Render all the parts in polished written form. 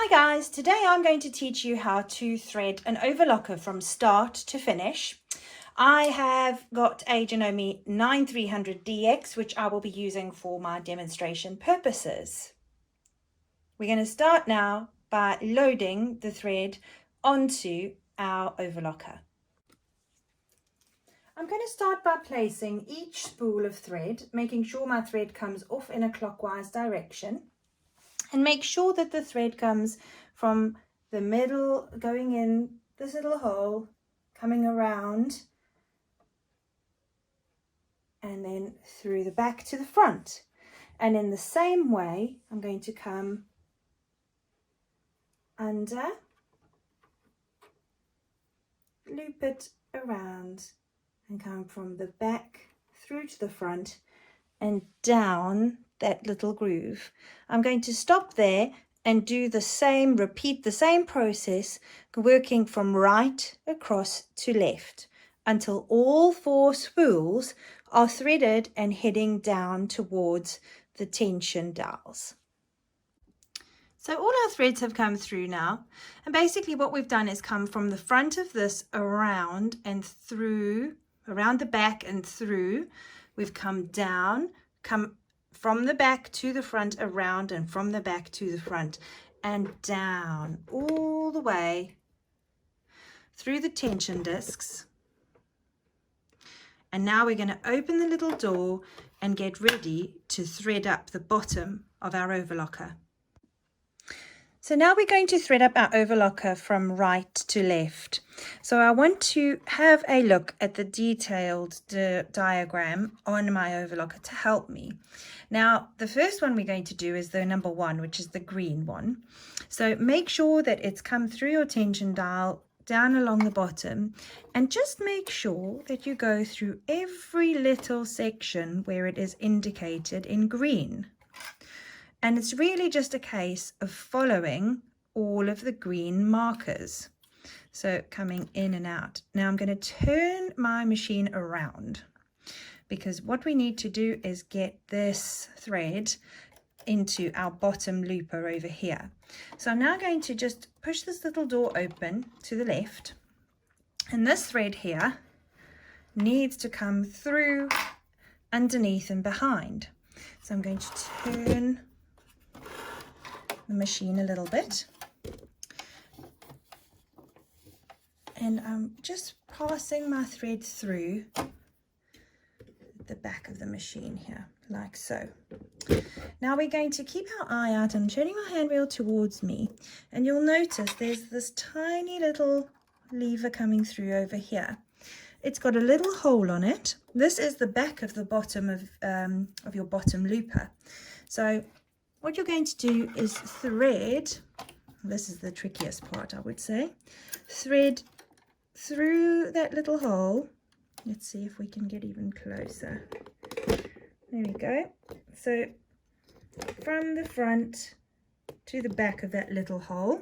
Hi guys, today I'm going to teach you how to thread an overlocker from start to finish. I have got a Janome 9300DX, which I will be using for my demonstration purposes. We're going to start now by loading the thread onto our overlocker. I'm going to start by placing each spool of thread, making sure my thread comes off in a clockwise direction. And make sure that the thread comes from the middle, going in this little hole, coming around, and then through the back to the front. And in the same way, I'm going to come under, loop it around, and come from the back through to the front and down that little groove. I'm going to stop there and do the same, repeat the same process, working from right across to left until all 4 spools are threaded and heading down towards the tension dowels. So all our threads have come through now, and basically what we've done is come from the front of this around and through, around the back and through. We've come down, come from the back to the front, around, and from the back to the front and down all the way through the tension discs. And now we're going to open the little door and get ready to thread up the bottom of our overlocker. So now we're going to thread up our overlocker from right to left. So I want to have a look at the detailed diagram on my overlocker to help me. Now, the first one we're going to do is the number 1, which is the green one. So make sure that it's come through your tension dial down along the bottom, and just make sure that you go through every little section where it is indicated in green. And it's really just a case of following all of the green markers. So coming in and out. Now I'm going to turn my machine around, because what we need to do is get this thread into our bottom looper over here. So I'm now going to just push this little door open to the left, and this thread here needs to come through underneath and behind. So I'm going to turn the machine a little bit, and I'm just passing my thread through the back of the machine here, like so. Now we're going to keep our eye out. I'm turning my hand wheel towards me, and you'll notice there's this tiny little lever coming through over here. It's got a little hole on it. This is the back of the bottom of your bottom looper. So what you're going to do is thread, this is the trickiest part, I would say, thread through that little hole. Let's see if we can get even closer. There we go. So from the front to the back of that little hole.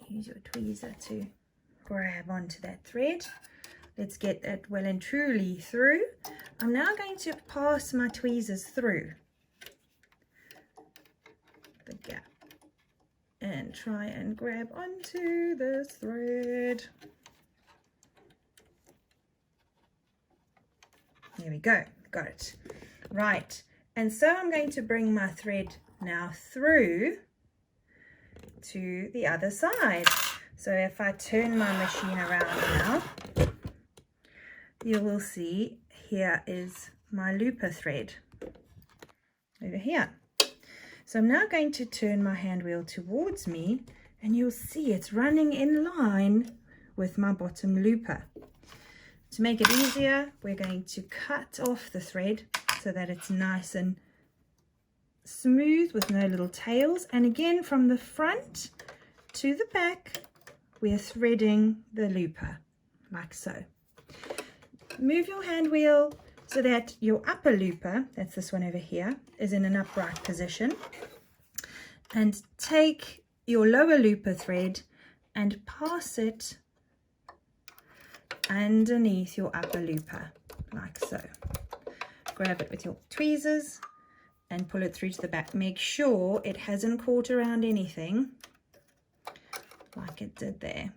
Use your tweezer to grab onto that thread. Let's get that well and truly through. I'm now going to pass my tweezers through the gap and try and grab onto this thread. There we go, got it. Right, and so I'm going to bring my thread now through to the other side. So if I turn my machine around now, you will see here is my looper thread over here. So I'm now going to turn my hand wheel towards me, and you'll see it's running in line with my bottom looper. To make it easier, we're going to cut off the thread so that it's nice and smooth with no little tails. And again, from the front to the back, we're threading the looper like so. Move your hand wheel so that your upper looper, that's this one over here, is in an upright position, and take your lower looper thread and pass it underneath your upper looper like so. Grab it with your tweezers and pull it through to the back. Make sure it hasn't caught around anything like it did there.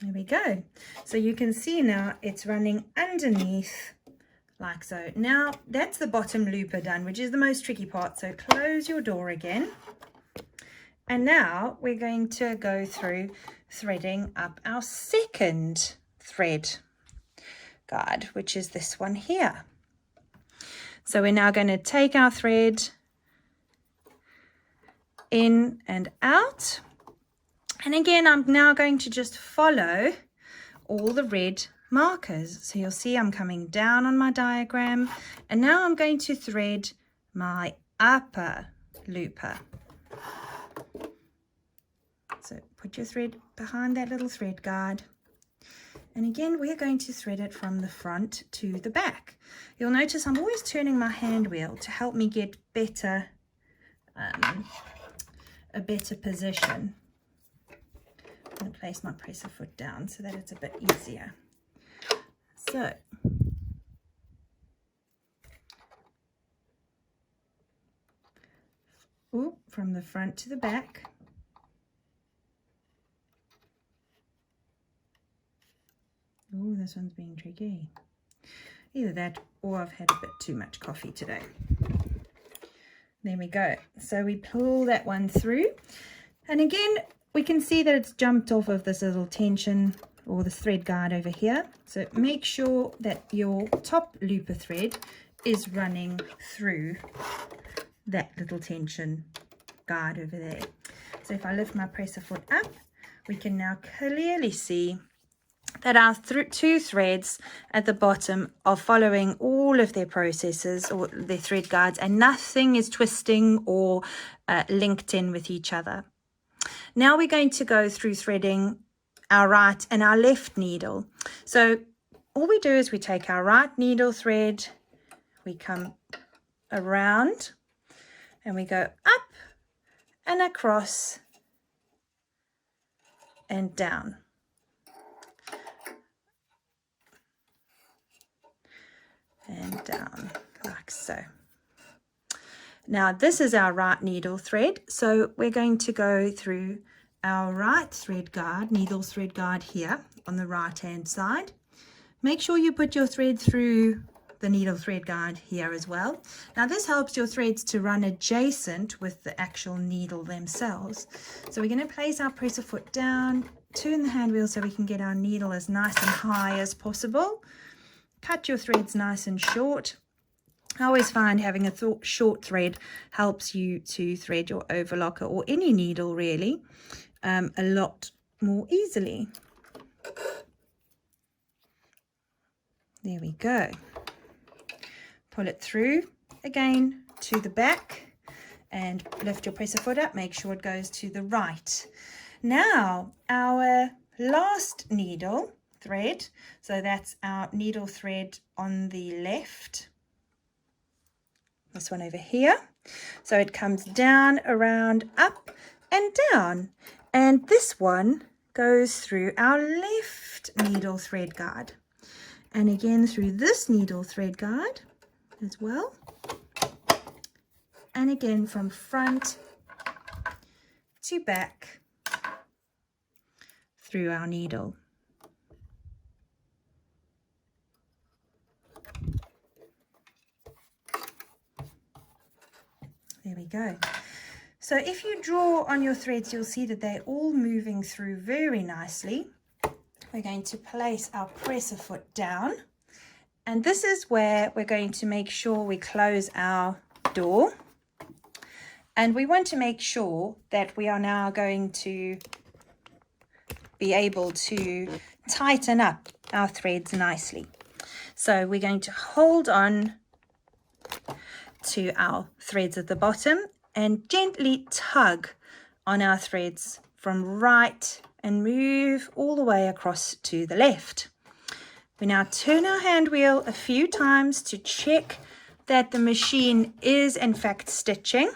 There we go. So you can see now it's running underneath like so. Now that's the bottom looper done, which is the most tricky part. So close your door again. And now we're going to go through threading up our second thread guide, which is this one here. So we're now going to take our thread in and out. And again, I'm now going to just follow all the red markers. So you'll see I'm coming down on my diagram, and now I'm going to thread my upper looper. So put your thread behind that little thread guide. And again, we're going to thread it from the front to the back. You'll notice I'm always turning my hand wheel to help me get better, a better position. I'm going to place my presser foot down so that it's a bit easier. So, from the front to the back. Oh, this one's being tricky. Either that or I've had a bit too much coffee today. There we go. So we pull that one through. And again, we can see that it's jumped off of this little tension or the thread guide over here. So make sure that your top looper thread is running through that little tension guide over there. So if I lift my presser foot up, we can now clearly see that our two threads at the bottom are following all of their processes or their thread guides, and nothing is twisting or linked in with each other. Now we're going to go through threading our right and our left needle. So all we do is we take our right needle thread, we come around, and we go up and across and down. And down like so. Now this is our right needle thread, so we're going to go through our right thread guide, needle thread guide here on the right hand side. Make sure you put your thread through the needle thread guide here as well. Now this helps your threads to run adjacent with the actual needle themselves. So we're going to place our presser foot down, turn the hand wheel so we can get our needle as nice and high as possible. Cut your threads nice and short. I always find having a short thread helps you to thread your overlocker or any needle really a lot more easily. There we go. Pull it through again to the back and lift your presser foot up. Make sure it goes to the right. Now our last needle thread, so that's our needle thread on the left, this one over here. So it comes down, around, up and down, and this one goes through our left needle thread guide, and again through this needle thread guide as well, and again from front to back through our needle. There we go. So if you draw on your threads, you'll see that they're all moving through very nicely. We're going to place our presser foot down, and this is where we're going to make sure we close our door, and we want to make sure that we are now going to be able to tighten up our threads nicely. So we're going to hold on to our threads at the bottom and gently tug on our threads from right and move all the way across to the left. We now turn our hand wheel a few times to check that the machine is in fact stitching,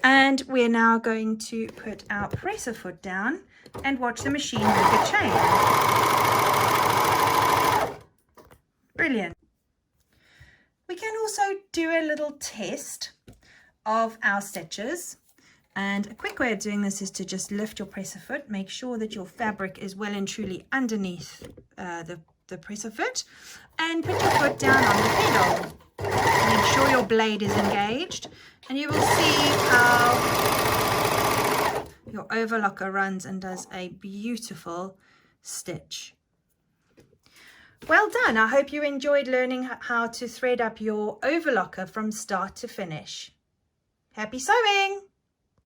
and we're now going to put our presser foot down and watch the machine make a chain. Brilliant. We can also do a little test of our stitches. And a quick way of doing this is to just lift your presser foot. Make sure that your fabric is well and truly underneath the presser foot. And put your foot down on the pedal. Make sure your blade is engaged. And you will see how your overlocker runs and does a beautiful stitch. Well done. I hope you enjoyed learning how to thread up your overlocker from start to finish. Happy sewing!